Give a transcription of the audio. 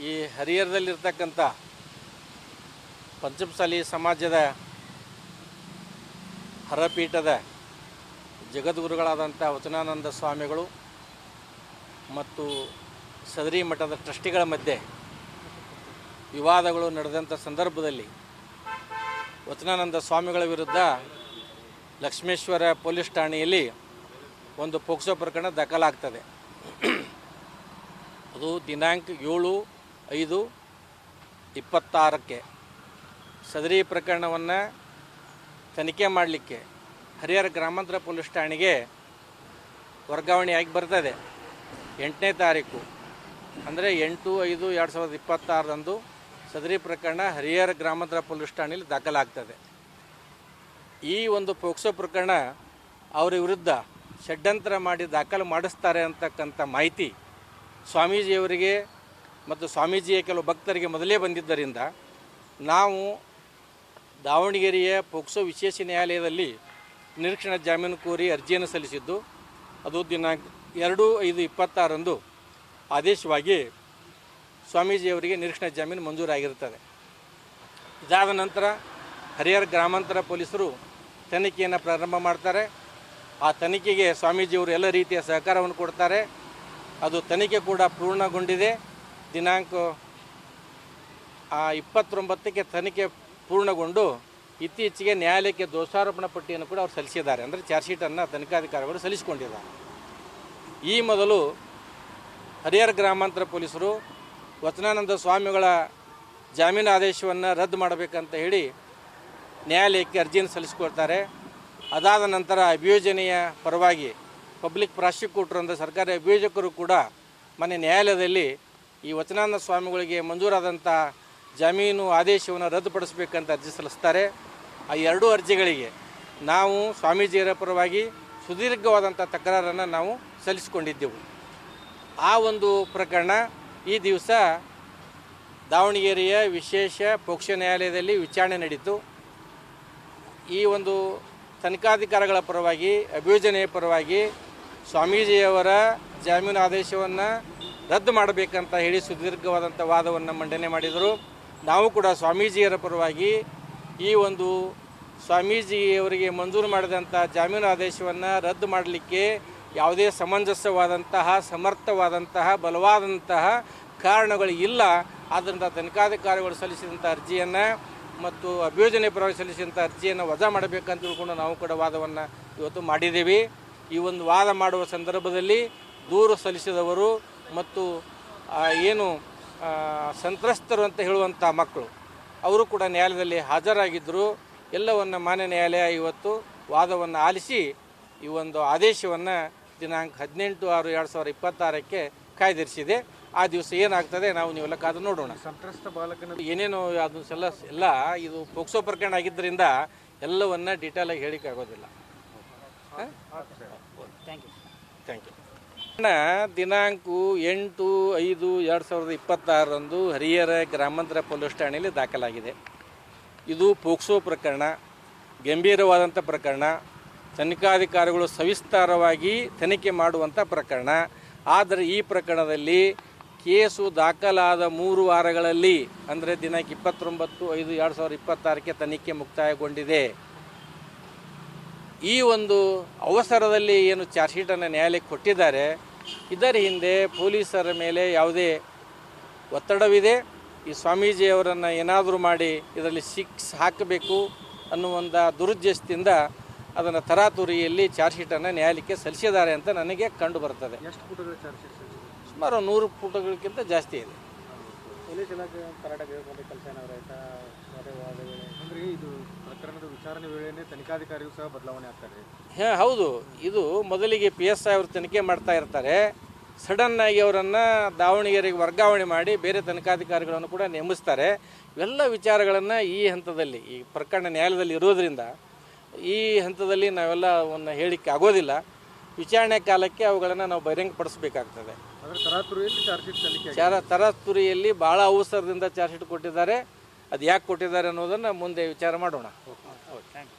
ಈ ಹರಿಹರದಲ್ಲಿರ್ತಕ್ಕಂಥ ಪಂಚಮಸಾಲಿ ಸಮಾಜದ ಹರಪೀಠದ ಜಗದ್ಗುರುಗಳಾದಂಥ ವಚನಾನಂದ ಸ್ವಾಮಿಗಳು ಮತ್ತು ಸದರಿ ಮಠದ ಟ್ರಸ್ಟಿಗಳ ಮಧ್ಯೆ ವಿವಾದಗಳು ನಡೆದಂಥ ಸಂದರ್ಭದಲ್ಲಿ ವಚನಾನಂದ ಸ್ವಾಮಿಗಳ ವಿರುದ್ಧ ಲಕ್ಷ್ಮೇಶ್ವರ ಪೊಲೀಸ್ ಠಾಣೆಯಲ್ಲಿ ಒಂದು ಪೋಕ್ಸೋ ಪ್ರಕರಣ ದಾಖಲಾಗ್ತದೆ. ಅದು ದಿನಾಂಕ 7/5/26 ಸದರಿ ಪ್ರಕರಣವನ್ನು ತನಿಖೆ ಮಾಡಲಿಕ್ಕೆ ಹರಿಹರ ಗ್ರಾಮಾಂತರ ಪೊಲೀಸ್ ಠಾಣೆಗೆ ವರ್ಗಾವಣೆಯಾಗಿ ಬರ್ತದೆ. 8ನೇ ತಾರೀಕು ಅಂದರೆ 8/5/2026 ಸದರಿ ಪ್ರಕರಣ ಹರಿಹರ ಗ್ರಾಮಾಂತರ ಪೊಲೀಸ್ ಠಾಣೆಯಲ್ಲಿ ದಾಖಲಾಗ್ತದೆ. ಈ ಒಂದು ಪೋಕ್ಸೋ ಪ್ರಕರಣ ಅವರ ವಿರುದ್ಧ ಷಡ್ಯಂತ್ರ ಮಾಡಿ ದಾಖಲು ಮಾಡಿಸ್ತಾರೆ ಅಂತಕ್ಕಂಥ ಮಾಹಿತಿ ಸ್ವಾಮೀಜಿಯವರಿಗೆ ಮತ್ತು ಸ್ವಾಮೀಜಿಯ ಕೆಲವು ಭಕ್ತರಿಗೆ ಮೊದಲೇ ಬಂದಿದ್ದರಿಂದ ನಾವು ದಾವಣಗೆರೆಯ ಪೋಕ್ಸೋ ವಿಶೇಷ ನ್ಯಾಯಾಲಯದಲ್ಲಿ ನಿರೀಕ್ಷಣಾ ಜಾಮೀನು ಕೋರಿ ಅರ್ಜಿಯನ್ನು ಸಲ್ಲಿಸಿದ್ದು. ಅದು ದಿನಾಂಕ 2/5/26 ಆದೇಶವಾಗಿ ಸ್ವಾಮೀಜಿಯವರಿಗೆ ನಿರೀಕ್ಷಣಾ ಜಾಮೀನು ಮಂಜೂರಾಗಿರುತ್ತದೆ. ಇದಾದ ನಂತರ ಹರಿಹರ ಗ್ರಾಮಾಂತರ ಪೊಲೀಸರು ತನಿಖೆಯನ್ನು ಪ್ರಾರಂಭ ಮಾಡ್ತಾರೆ. ಆ ತನಿಖೆಗೆ ಸ್ವಾಮೀಜಿಯವರು ಎಲ್ಲ ರೀತಿಯ ಸಹಕಾರವನ್ನು ಕೊಡ್ತಾರೆ. ಅದು ತನಿಖೆ ಕೂಡ ಪೂರ್ಣಗೊಂಡಿದೆ. ದಿನಾಂಕ 29ಕ್ಕೆ ತನಿಖೆ ಪೂರ್ಣಗೊಂಡು ಇತ್ತೀಚೆಗೆ ನ್ಯಾಯಾಲಯಕ್ಕೆ ದೋಷಾರೋಪಣಾ ಪಟ್ಟಿಯನ್ನು ಕೂಡ ಅವರು ಸಲ್ಲಿಸಿದ್ದಾರೆ. ಅಂದರೆ ಚಾರ್ಜ್ ಶೀಟನ್ನು ತನಿಖಾಧಿಕಾರಿಗಳು ಸಲ್ಲಿಸಿಕೊಂಡಿದ್ದಾರೆ. ಈ ಮೊದಲು ಹರಿಹರ ಗ್ರಾಮಾಂತರ ಪೊಲೀಸರು ವಚನಾನಂದ ಸ್ವಾಮಿಗಳ ಜಾಮೀನು ಆದೇಶವನ್ನು ರದ್ದು ಮಾಡಬೇಕಂತ ಹೇಳಿ ನ್ಯಾಯಾಲಯಕ್ಕೆ ಅರ್ಜಿಯನ್ನು ಸಲ್ಲಿಸಿಕೊಳ್ತಾರೆ. ಅದಾದ ನಂತರ ಅಭಿಯೋಜನೆಯ ಪರವಾಗಿ ಪಬ್ಲಿಕ್ ಪ್ರಾಸಿಕ್ಯೂಟರ್ ಅಂದರೆ ಸರ್ಕಾರಿ ಅಭಿಯೋಜಕರು ಕೂಡ ಮೊನ್ನೆ ನ್ಯಾಯಾಲಯದಲ್ಲಿ ಈ ವಚನಾನಂದ ಸ್ವಾಮಿಗಳಿಗೆ ಮಂಜೂರಾದಂಥ ಜಾಮೀನು ಆದೇಶವನ್ನು ರದ್ದುಪಡಿಸಬೇಕಂತ ಅರ್ಜಿ ಸಲ್ಲಿಸ್ತಾರೆ. ಆ ಎರಡೂ ಅರ್ಜಿಗಳಿಗೆ ನಾವು ಸ್ವಾಮೀಜಿಯರ ಪರವಾಗಿ ಸುದೀರ್ಘವಾದಂಥ ತಕರಾರನ್ನು ನಾವು ಸಲ್ಲಿಸಿಕೊಂಡಿದ್ದೆವು. ಆ ಒಂದು ಪ್ರಕರಣ ಈ ದಿವಸ ದಾವಣಗೆರೆಯ ವಿಶೇಷ ಪೋಕ್ಸೋ ನ್ಯಾಯಾಲಯದಲ್ಲಿ ವಿಚಾರಣೆ ನಡೀತು. ಈ ಒಂದು ತನಿಖಾಧಿಕಾರಿಗಳ ಪರವಾಗಿ ಅಭಿಯೋಜನೆಯ ಪರವಾಗಿ ಸ್ವಾಮೀಜಿಯವರ ಜಾಮೀನು ಆದೇಶವನ್ನು ರದ್ದು ಮಾಡಬೇಕಂತ ಹೇಳಿ ಸುದೀರ್ಘವಾದಂಥ ವಾದವನ್ನು ಮಂಡನೆ ಮಾಡಿದರು. ನಾವು ಕೂಡ ಸ್ವಾಮೀಜಿಯರ ಪರವಾಗಿ ಈ ಒಂದು ಸ್ವಾಮೀಜಿಯವರಿಗೆ ಮಂಜೂರು ಮಾಡಿದಂಥ ಜಾಮೀನು ಆದೇಶವನ್ನು ರದ್ದು ಮಾಡಲಿಕ್ಕೆ ಯಾವುದೇ ಸಮಂಜಸವಾದಂತಹ ಸಮರ್ಥವಾದಂತಹ ಬಲವಾದಂತಹ ಕಾರಣಗಳು ಇಲ್ಲ. ಆದ್ದರಿಂದ ತನಿಖಾಧಿಕಾರಿಗಳು ಸಲ್ಲಿಸಿದಂಥ ಅರ್ಜಿಯನ್ನು ಮತ್ತು ಅಭಿಯೋಜನೆ ಪರವಾಗಿ ಸಲ್ಲಿಸಿದಂಥ ಅರ್ಜಿಯನ್ನು ವಜಾ ಮಾಡಬೇಕಂತ ತಿಳ್ಕೊಂಡು ನಾವು ಕೂಡ ವಾದವನ್ನು ಇವತ್ತು ಮಾಡಿದ್ದೀವಿ. ಈ ಒಂದು ವಾದ ಮಾಡುವ ಸಂದರ್ಭದಲ್ಲಿ ದೂರು ಸಲ್ಲಿಸಿದವರು ಮತ್ತು ಏನು ಸಂತ್ರಸ್ತರು ಅಂತ ಹೇಳುವಂಥ ಮಕ್ಕಳು ಅವರು ಕೂಡ ನ್ಯಾಯಾಲಯದಲ್ಲಿ ಹಾಜರಾಗಿದ್ದರು. ಎಲ್ಲವನ್ನು ಮಾನ್ಯ ನ್ಯಾಯಾಲಯ ಇವತ್ತು ವಾದವನ್ನು ಆಲಿಸಿ ಈ ಒಂದು ಆದೇಶವನ್ನು ದಿನಾಂಕ 18/6/2026 ಕಾಯ್ದಿರಿಸಿದೆ. ಆ ದಿವಸ ಏನಾಗ್ತದೆ ನಾವು ನೀವೆಲ್ಲ ಕಾದು ನೋಡೋಣ. ಸಂತ್ರಸ್ತ ಬಾಲಕನ ಏನೇನು ಅದು ಎಲ್ಲ ಇದು ಪೋಕ್ಸೋ ಪ್ರಕರಣ ಆಗಿದ್ದರಿಂದ ಎಲ್ಲವನ್ನು ಡೀಟೇಲಾಗಿ ಹೇಳಿಕೆ ಆಗೋದಿಲ್ಲ. Thank you. ದಿನಾಂಕ 8/5/2026 ಹರಿಹರ ಗ್ರಾಮಾಂತರ ಪೊಲೀಸ್ ಠಾಣೆಯಲ್ಲಿ ದಾಖಲಾಗಿದೆ. ಇದು ಪೋಕ್ಸೋ ಪ್ರಕರಣ, ಗಂಭೀರವಾದಂಥ ಪ್ರಕರಣ. ತನಿಖಾಧಿಕಾರಿಗಳು ಸವಿಸ್ತಾರವಾಗಿ ತನಿಖೆ ಮಾಡುವಂಥ ಪ್ರಕರಣ. ಆದರೆ ಈ ಪ್ರಕರಣದಲ್ಲಿ ಕೇಸು ದಾಖಲಾದ 3 ವಾರಗಳಲ್ಲಿ ಅಂದರೆ ದಿನಾಂಕ 29/5/2026 ತನಿಖೆ ಮುಕ್ತಾಯಗೊಂಡಿದೆ. ಈ ಒಂದು ಅವಸರದಲ್ಲಿ ಏನು ಚಾರ್ಜ್ ಶೀಟನ್ನು ನ್ಯಾಯಾಲಯಕ್ಕೆ ಕೊಟ್ಟಿದ್ದಾರೆ, ಇದರ ಹಿಂದೆ ಪೊಲೀಸರ ಮೇಲೆ ಯಾವುದೇ ಒತ್ತಡವಿದೆ. ಈ ಸ್ವಾಮೀಜಿಯವರನ್ನು ಏನಾದರೂ ಮಾಡಿ ಇದರಲ್ಲಿ ಹಾಕಬೇಕು ಅನ್ನುವಂಥ ದುರುದ್ದೇಶದಿಂದ ಅದನ್ನು ತರಾತುರಿಯಲ್ಲಿ ಚಾರ್ಜ್ ಶೀಟನ್ನು ನ್ಯಾಯಾಲಯಕ್ಕೆ ಸಲ್ಲಿಸಿದ್ದಾರೆ ಅಂತ ನನಗೆ ಕಂಡು ಬರ್ತದೆ. ಎಷ್ಟು ಪುಟಗಳ ಚಾರ್ಜ್ ಶೀಟ್ ಸಲ್ಲಿಸಿದ್ದಾರೆ? ಸುಮಾರು 100 ಪುಟಗಳಿಗಿಂತ ಜಾಸ್ತಿ ಇದೆ. ಪೊಲೀಸ್ ಇಲಾಖೆ ಕರಾಟೆ ಕೆಲಸ ಏನಾದರೂ ಆಯಿತಾ? ಅಂದರೆ ಇದು ಪ್ರಕರಣದ ವಿಚಾರಣೆ ವೇಳೆಯೇ ತನಿಖಾಧಿಕಾರಿಗೂ ಸಹ ಬದಲಾವಣೆ ಆಗ್ತಾರೆ. ಹೌದು. ಇದು ಮೊದಲಿಗೆ PSI ಅವರು ತನಿಖೆ ಮಾಡ್ತಾ ಇರ್ತಾರೆ. ಸಡನ್ನಾಗಿ ಅವರನ್ನು ದಾವಣಗೆರೆಗೆ ವರ್ಗಾವಣೆ ಮಾಡಿ ಬೇರೆ ತನಿಖಾಧಿಕಾರಿಗಳನ್ನು ಕೂಡ ನೇಮಿಸ್ತಾರೆ. ಇವೆಲ್ಲ ವಿಚಾರಗಳನ್ನು ಈ ಹಂತದಲ್ಲಿ ಈ ಪ್ರಕರಣ ನ್ಯಾಯಾಲಯದಲ್ಲಿ ಇರೋದರಿಂದ ಈ ಹಂತದಲ್ಲಿ ನಾವೆಲ್ಲ ಒಂದು ಹೇಳಿಕೆ ಆಗೋದಿಲ್ಲ. ವಿಚಾರಣೆ ಕಾಲಕ್ಕೆ ಅವುಗಳನ್ನು ನಾವು ಬಹಿರಂಗಪಡಿಸಬೇಕಾಗ್ತದೆ. ತರಾತುರಿಯಲ್ಲಿ ಭಾಳ ಅವಸರದಿಂದ ಚಾರ್ಜ್ ಶೀಟ್ ಕೊಟ್ಟಿದ್ದಾರೆ. ಅದು ಯಾಕೆ ಕೊಟ್ಟಿದ್ದಾರೆ ಅನ್ನೋದನ್ನು ಮುಂದೆ ವಿಚಾರ ಮಾಡೋಣ. Thank you.